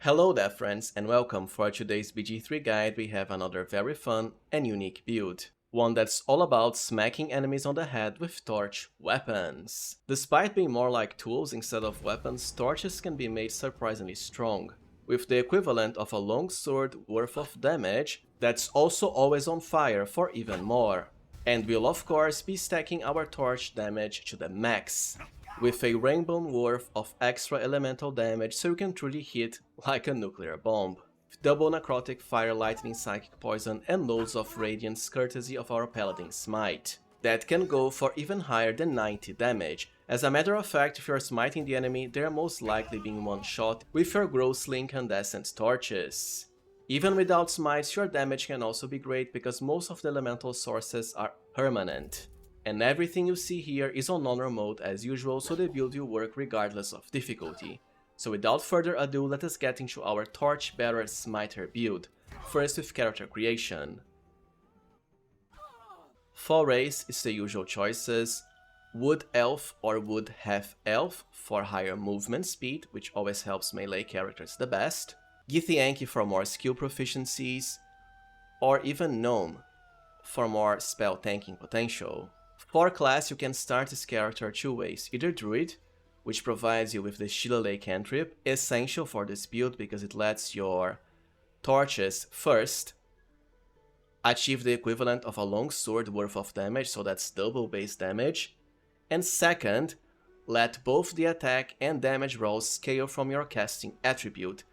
Hello there friends and welcome. For today's BG3 guide we have another very fun and unique build. One that's all about smacking enemies on the head with torch weapons. Despite being more like tools instead of weapons, torches can be made surprisingly strong, with the equivalent of a long sword worth of damage that's also always on fire for even more. And we'll of course be stacking our torch damage to the max, with a rainbow worth of extra elemental damage so you can truly hit like a nuclear bomb. Double necrotic, fire, lightning, psychic, poison and loads of radiance courtesy of our paladin smite. That can go for even higher than 90 damage. As a matter of fact, if you're smiting the enemy, they are most likely being one-shot with your grossly incandescent torches. Even without smites, your damage can also be great because most of the elemental sources are permanent. And everything you see here is on honor mode as usual, so the build will work regardless of difficulty. So without further ado, let us get into our Torchbearer Smiter build, first with character creation. For race is the usual choices: Wood Elf or Wood Half-Elf for higher movement speed, which always helps melee characters the best, Githyanki for more skill proficiencies, or even Gnome for more spell tanking potential. For class, you can start this character two ways: either Druid, which provides you with the Shillelagh cantrip, essential for this build because it lets your torches first achieve the equivalent of a long sword worth of damage, so that's double base damage, and second, let both the attack and damage rolls scale from your casting attribute,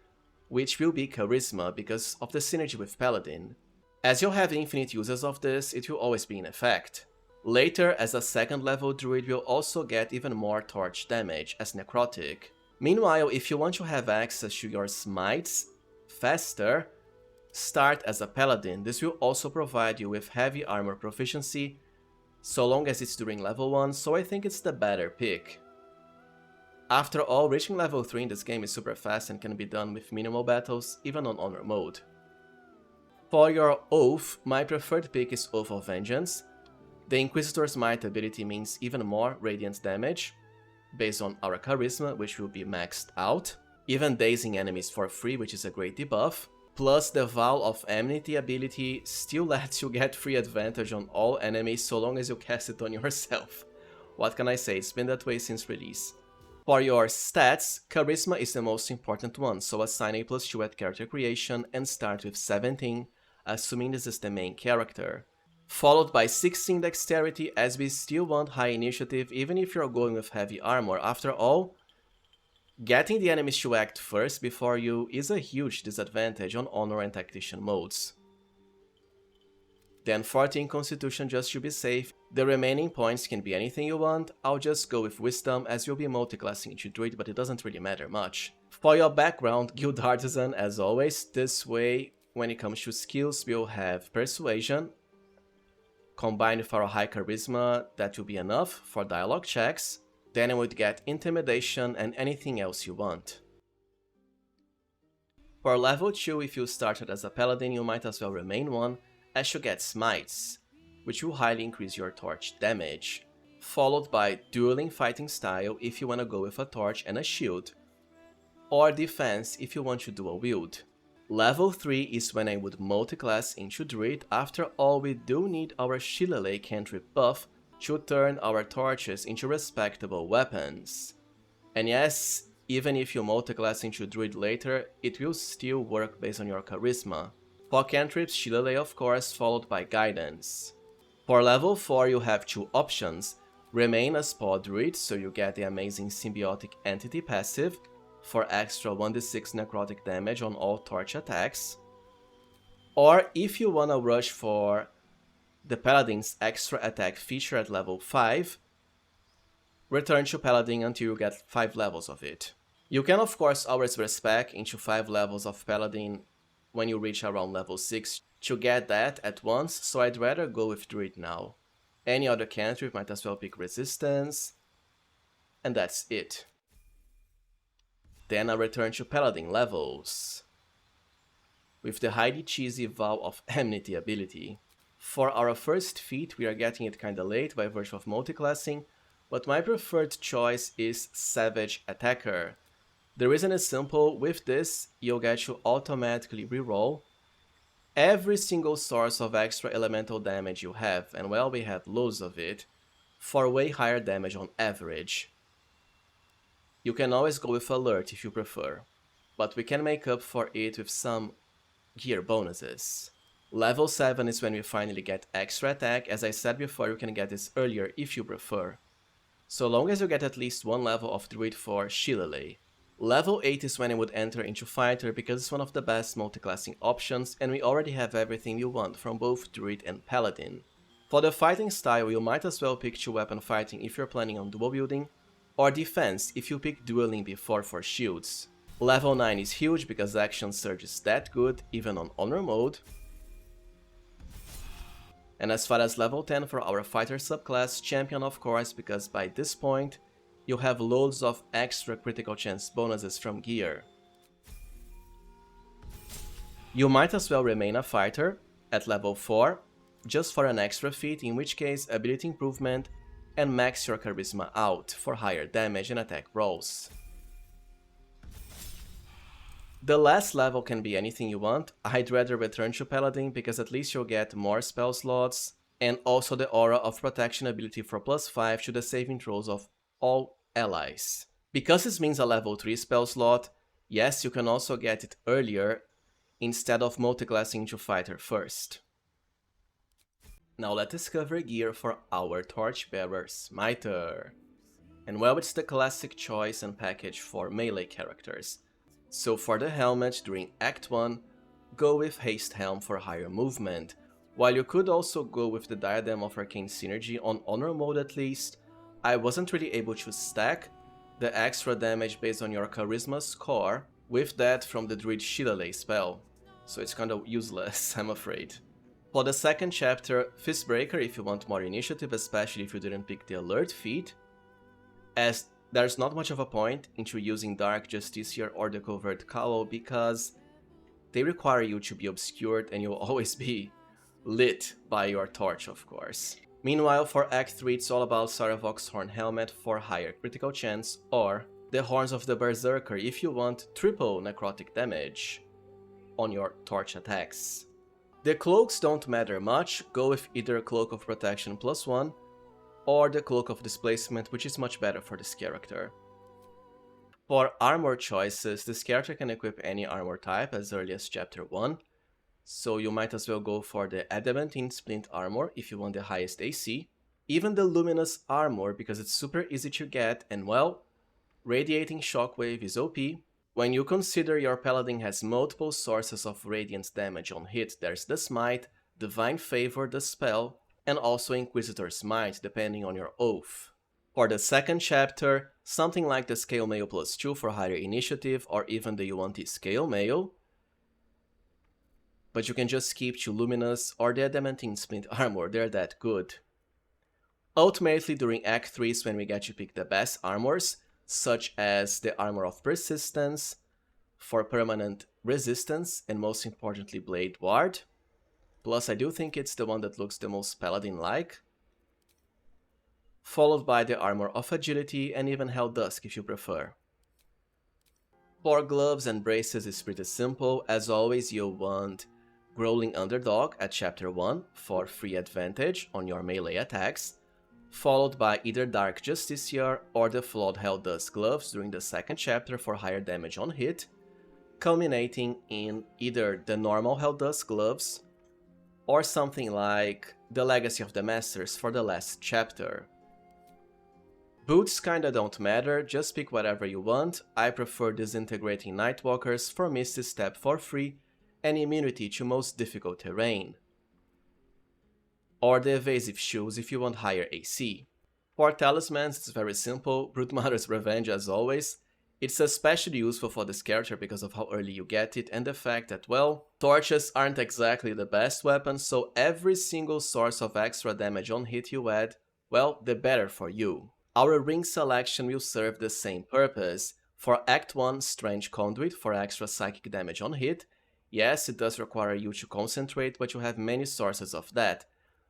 which will be Charisma because of the synergy with Paladin. As you'll have infinite uses of this, it will always be in effect. Later, as a second level druid, will also get even more torch damage as necrotic. Meanwhile, if you want to have access to your smites faster, start as a paladin. This will also provide you with heavy armor proficiency, so long as it's during level 1, so I think it's the better pick. After all, reaching level 3 in this game is super fast and can be done with minimal battles, even on honor mode. For your Oath, my preferred pick is Oath of Vengeance. The Inquisitor's Might ability means even more radiant damage, based on our Charisma, which will be maxed out, even dazing enemies for free, which is a great debuff, plus the Vow of Enmity ability still lets you get free advantage on all enemies so long as you cast it on yourself. What can I say, it's been that way since release. For your stats, Charisma is the most important one, so assign a +2 at character creation and start with 17, assuming this is the main character. Followed by 16 dexterity, as we still want high initiative even if you're going with heavy armor. After all, getting the enemies to act first before you is a huge disadvantage on honor and tactician modes. Then 14 constitution just to be safe. The remaining points can be anything you want. I'll just go with wisdom as you'll be multiclassing into druid, but it doesn't really matter much. For your background, guild artisan as always. This way, when it comes to skills, we'll have persuasion, combined with our high charisma, that will be enough for dialogue checks. Then you would get intimidation and anything else you want. For level 2, if you started as a paladin, you might as well remain one, as you get smites, which will highly increase your torch damage. Followed by dueling fighting style if you want to go with a torch and a shield, or defense if you want to dual wield. Level 3 is when I would multiclass into druid. After all, we do need our Shillelagh cantrip buff to turn our torches into respectable weapons. And yes, even if you multiclass into druid later, it will still work based on your charisma. For cantrips, Shillelagh of course, followed by guidance. For level 4 you have two options: remain a Paw Druid, so you get the amazing symbiotic entity passive for extra 1d6 necrotic damage on all torch attacks. Or if you wanna rush for the Paladin's extra attack feature at level 5, return to Paladin until you get 5 levels of it. You can of course always respec into 5 levels of Paladin when you reach around level 6 to get that at once, so I'd rather go with Druid now. Any other cantrip might as well pick Resistance, and that's it. Then I return to Paladin levels, with the highly cheesy Vow of Enmity ability. For our first feat, we are getting it kinda late by virtue of multiclassing, but my preferred choice is Savage Attacker, The reason is simple, with this, you'll get to automatically reroll every single source of extra elemental damage you have, and well, we have loads of it, for way higher damage on average. You can always go with Alert if you prefer, but we can make up for it with some gear bonuses. Level 7 is when we finally get extra attack. As I said before, you can get this earlier if you prefer, so long as you get at least one level of Druid for Shillelagh. Level 8 is when you would enter into Fighter because it's one of the best multiclassing options and we already have everything you want from both Druid and Paladin. For the fighting style, you might as well pick 2-weapon fighting if you're planning on dual wielding, or defense if you pick dueling before for shields. Level 9 is huge because action surge is that good even on honor mode. And as far as level 10 for our fighter subclass, champion of course, because by this point you have loads of extra critical chance bonuses from gear. You might as well remain a fighter at level 4, just for an extra feat, in which case ability improvement, and max your charisma out for higher damage and attack rolls. The last level can be anything you want. I'd rather return to Paladin because at least you'll get more spell slots and also the Aura of Protection ability for +5 to the saving throws of all allies. Because this means a level 3 spell slot, yes, you can also get it earlier instead of multiclassing into Fighter first. Now let's discover gear for our Torchbearer Smiter. And well, it's the classic choice and package for melee characters. So for the helmet during Act 1, go with Haste Helm for higher movement, while you could also go with the Diadem of Arcane Synergy on Honor mode at least. I wasn't really able to stack the extra damage based on your Charisma score with that from the Druid Shillelagh spell, so it's kinda useless, I'm afraid. For the second chapter, Fistbreaker if you want more initiative, especially if you didn't pick the Alert feat, as there's not much of a point into using Dark Justiciar or the Covert Cowl because they require you to be obscured and you'll always be lit by your torch, of course. Meanwhile, for Act 3 it's all about Sarevok's Horn Helmet for higher critical chance, or the Horns of the Berserker if you want triple necrotic damage on your torch attacks. The cloaks don't matter much, go with either Cloak of Protection +1 or the Cloak of Displacement, which is much better for this character. For armor choices, this character can equip any armor type as early as chapter 1, so you might as well go for the Adamantine Splint armor if you want the highest AC, even the Luminous armor because it's super easy to get, and well, Radiating Shockwave is OP. When you consider your paladin has multiple sources of radiant damage on hit, there's the Smite, Divine Favor, the spell, and also Inquisitor Smite depending on your oath. For the second chapter, something like the Scale Mail +2 for higher initiative, or even the Yuan-Ti Scale Mail, but you can just skip to Luminous or the Adamantine Splint armor, they're that good. Ultimately, during Act 3 is when we get to pick the best armors, such as the Armor of Persistence for permanent resistance, and most importantly Blade Ward. Plus I do think it's the one that looks the most paladin-like. Followed by the Armor of Agility and even Hell Dusk if you prefer. For gloves and braces is pretty simple. As always, you'll want Growling Underdog at chapter 1 for free advantage on your melee attacks, followed by either Dark Justiciar or the Flawed Hell Dusk gloves during the second chapter for higher damage on hit, culminating in either the normal Hell Dusk gloves or something like the Legacy of the Masters for the last chapter. Boots kinda don't matter, just pick whatever you want. I prefer Disintegrating Nightwalkers for Misty Step for free and immunity to most difficult terrain. Or the Evasive Shoes if you want higher AC. For Talismans it's very simple, Broodmother's Revenge as always. It's especially useful for this character because of how early you get it and the fact that, well, torches aren't exactly the best weapon, so every single source of extra damage on hit you add, well, the better for you. Our ring selection will serve the same purpose. For Act 1, Strange Conduit for extra psychic damage on hit. Yes, it does require you to concentrate, but you have many sources of that,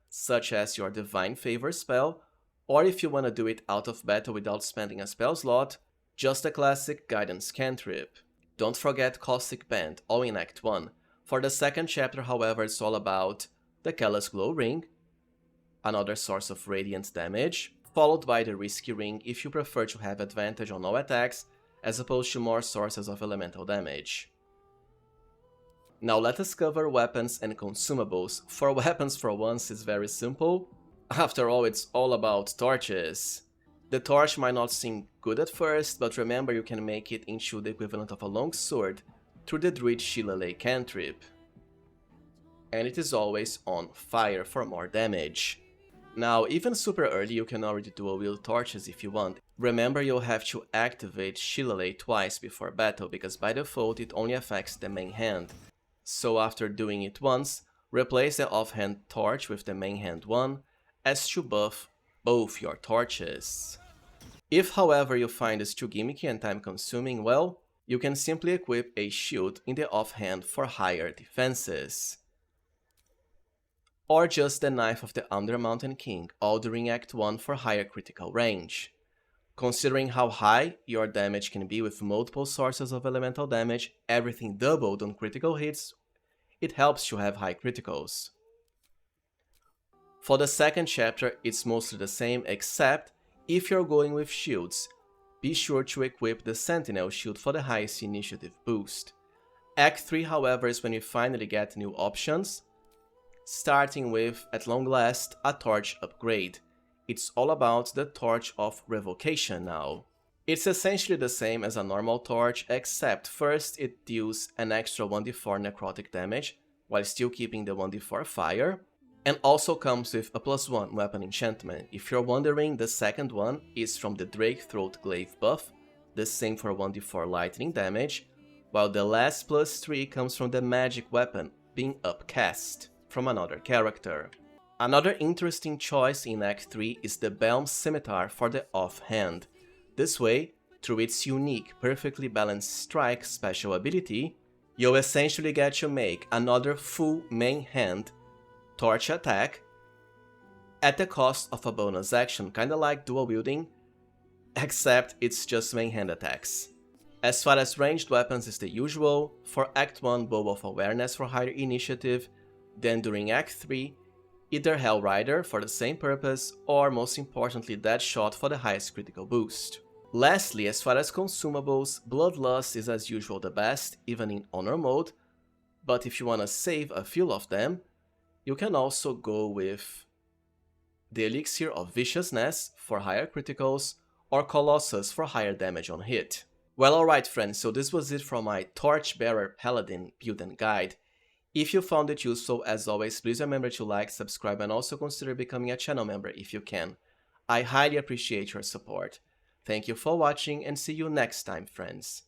such as your Divine Favor spell, or if you want to do it out of battle without spending a spell slot, just a classic guidance cantrip. Don't forget Caustic Band, all in Act 1. For the second chapter, however, it's all about the Callous Glow Ring, another source of radiant damage, followed by the Risky Ring if you prefer to have advantage on all attacks, as opposed to more sources of elemental damage. Now let us cover weapons and consumables. For weapons, for once, it's very simple. After all, it's all about torches. The torch might not seem good at first, but remember you can make it into the equivalent of a long sword through the Druid Shillelagh cantrip. And it is always on fire for more damage. Now, even super early you can already dual wield torches if you want. Remember you'll have to activate Shillelagh twice before battle, because by default it only affects the main hand. So after doing it once, replace the offhand torch with the main hand one, as to buff both your torches. If however you find this too gimmicky and time consuming, well, you can simply equip a shield in the offhand for higher defenses. Or just the Knife of the Undermountain King, all during Act 1 for higher critical range. Considering how high your damage can be with multiple sources of elemental damage, everything doubled on critical hits, it helps to have high criticals. For the second chapter, it's mostly the same, except if you're going with shields, be sure to equip the Sentinel shield for the highest initiative boost. Act 3, however, is when you finally get new options, starting with, at long last, a torch upgrade. It's all about the Torch of Revocation now. It's essentially the same as a normal torch, except first it deals an extra 1d4 necrotic damage, while still keeping the 1d4 fire, and also comes with a +1 weapon enchantment. If you're wondering, the second one is from the Drake Throat Glaive buff, the same for 1d4 lightning damage, while the last +3 comes from the magic weapon being upcast from another character. Another interesting choice in Act 3 is the Belm Scimitar for the offhand. This way, through its unique, perfectly balanced strike special ability, you'll essentially get to make another full main hand torch attack at the cost of a bonus action, kinda like dual wielding, except it's just main hand attacks. As far as ranged weapons is the usual, for Act 1 Bow of Awareness for higher initiative, then during Act 3, either Hell Rider for the same purpose, or most importantly Deadshot for the highest critical boost. Lastly, as far as consumables, Bloodlust is as usual the best, even in Honor mode, but if you wanna save a few of them, you can also go with the Elixir of Viciousness for higher criticals, or Colossus for higher damage on hit. Well, alright friends, so this was it for my Torchbearer Paladin build and guide. If you found it useful, as always, please remember to like, subscribe, and also consider becoming a channel member if you can. I highly appreciate your support. Thank you for watching, and see you next time, friends.